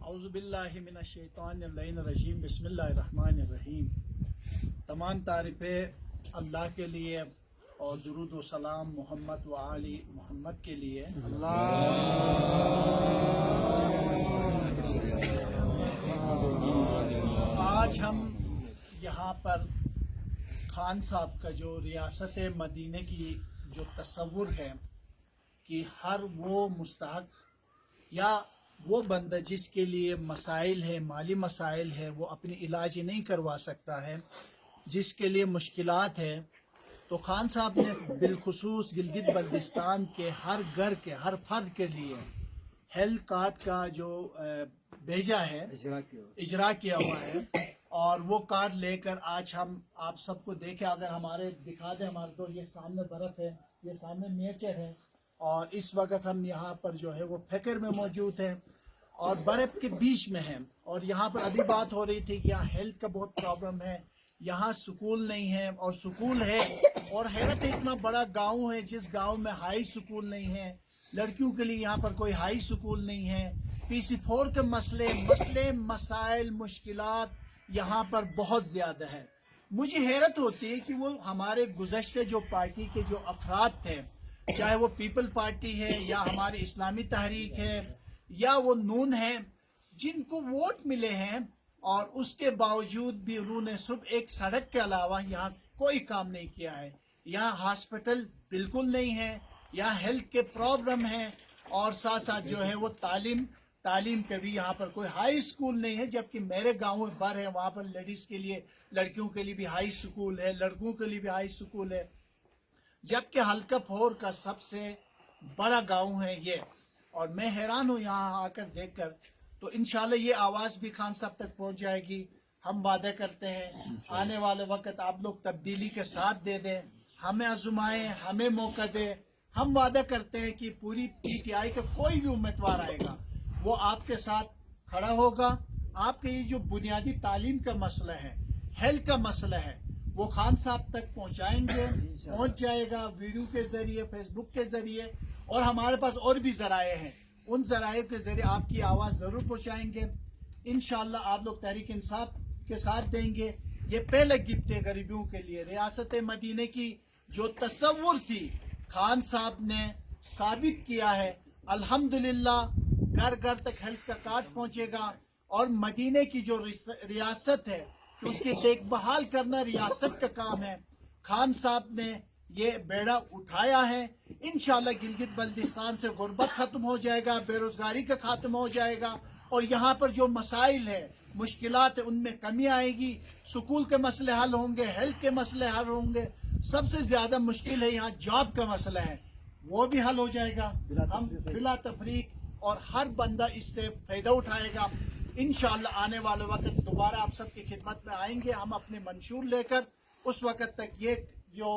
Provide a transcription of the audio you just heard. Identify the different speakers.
Speaker 1: اعوذ باللہ من الشیطان الرجیم بسم اللہ الرحمن الرحیم۔ تمام تعریفیں اللہ کے لیے اور درود و سلام محمد و آل محمد کے لیے۔ آج ہم یہاں پر خان صاحب کا جو ریاست مدینہ کی جو تصور ہے کہ ہر وہ مستحق یا وہ بندہ جس کے لیے مسائل ہے، مالی مسائل ہے، وہ اپنی علاج نہیں کروا سکتا ہے، جس کے لیے مشکلات ہے، تو خان صاحب نے بالخصوص گلگت بلتستان کے ہر گھر کے ہر فرد کے لیے ہیلتھ کارڈ کا جو بھیجا ہے، اجرا کیا ہوا ہے، اور وہ کارڈ لے کر آج ہم آپ سب کو دیکھیں، اگر ہمارے دکھا دیں ہمارے تو یہ سامنے برف ہے، یہ سامنے نیچر ہے، اور اس وقت ہم یہاں پر جو ہے وہ فکر میں موجود ہیں اور برف کے بیچ میں ہیں، اور یہاں پر ابھی بات ہو رہی تھی کہ یہاں ہیلتھ کا بہت پرابلم ہے، یہاں سکول نہیں ہے، اور سکول ہے اور حیرت اتنا بڑا گاؤں ہے جس گاؤں میں ہائی سکول نہیں ہے، لڑکیوں کے لیے یہاں پر کوئی ہائی سکول نہیں ہے، PC4 کے مسائل مشکلات یہاں پر بہت زیادہ ہے۔ مجھے حیرت ہوتی ہے کہ وہ ہمارے گزشتہ جو پارٹی کے جو افراد تھے، چاہے وہ پیپل پارٹی ہے یا ہماری اسلامی تحریک ہے یا وہ نون ہے، جن کو ووٹ ملے ہیں، اور اس کے باوجود بھی انہوں نے صرف ایک سڑک کے علاوہ یہاں کوئی کام نہیں کیا ہے۔ یہاں ہاسپٹل بالکل نہیں ہے، یہاں ہیلتھ کے پرابلم ہیں، اور ساتھ ساتھ جو ہے وہ تعلیم کے بھی یہاں پر کوئی ہائی سکول نہیں ہے، جبکہ میرے گاؤں بر ہے، وہاں پر لیڈیز کے لیے، لڑکیوں کے لیے بھی ہائی سکول ہے، لڑکوں کے لیے بھی ہائی سکول ہے، جبکہ حلقہ پھور کا سب سے بڑا گاؤں ہے یہ۔ اور میں حیران ہوں یہاں آ کر دیکھ کر، تو انشاءاللہ یہ آواز بھی خان صاحب تک پہنچ جائے گی۔ ہم وعدہ کرتے ہیں آنے والے وقت آپ لوگ تبدیلی کے ساتھ دے دیں، ہمیں آزمائیں، ہمیں موقع دیں۔ ہم وعدہ کرتے ہیں کہ پوری PTI کا کوئی بھی امیدوار آئے گا وہ آپ کے ساتھ کھڑا ہوگا۔ آپ کے یہ جو بنیادی تعلیم کا مسئلہ ہے، ہیلتھ کا مسئلہ ہے، وہ خان صاحب تک پہنچائیں گے، پہنچ جائے گا ویڈیو کے ذریعے، فیس بک کے ذریعے، اور ہمارے پاس اور بھی ذرائع ہیں، ان ذرائع کے ذریعے آپ کی آواز ضرور پہنچائیں گے۔ انشاءاللہ آپ لوگ تحریک انصاف کے ساتھ دیں گے۔ یہ پہلا گفٹ ہے غریبوں کے لیے۔ ریاست مدینہ کی جو تصور تھی، خان صاحب نے ثابت کیا ہے۔ الحمدللہ گھر گھر تک ہیلتھ کا کارڈ پہنچے گا، اور مدینہ کی جو ریاست ہے کہ اس کی دیکھ بھال کرنا ریاست کا کام ہے۔ خان صاحب نے یہ بیڑا اٹھایا ہے۔ انشاءاللہ گلگت بلتستان سے غربت ختم ہو جائے گا، بے روزگاری کا ختم ہو جائے گا، اور یہاں پر جو مسائل ہے، مشکلات ہے، ان میں کمی آئے گی، سکول کے مسئلے حل ہوں گے، ہیلتھ کے مسئلے حل ہوں گے۔ سب سے زیادہ مشکل ہے یہاں جاب کا مسئلہ ہے، وہ بھی حل ہو جائے گا، ہم بلا تفریق، اور ہر بندہ اس سے فائدہ اٹھائے گا۔ انشاءاللہ آنے والے وقت دوبارہ آپ سب کی خدمت میں آئیں گے ہم اپنے منشور لے کر۔ اس وقت تک یہ جو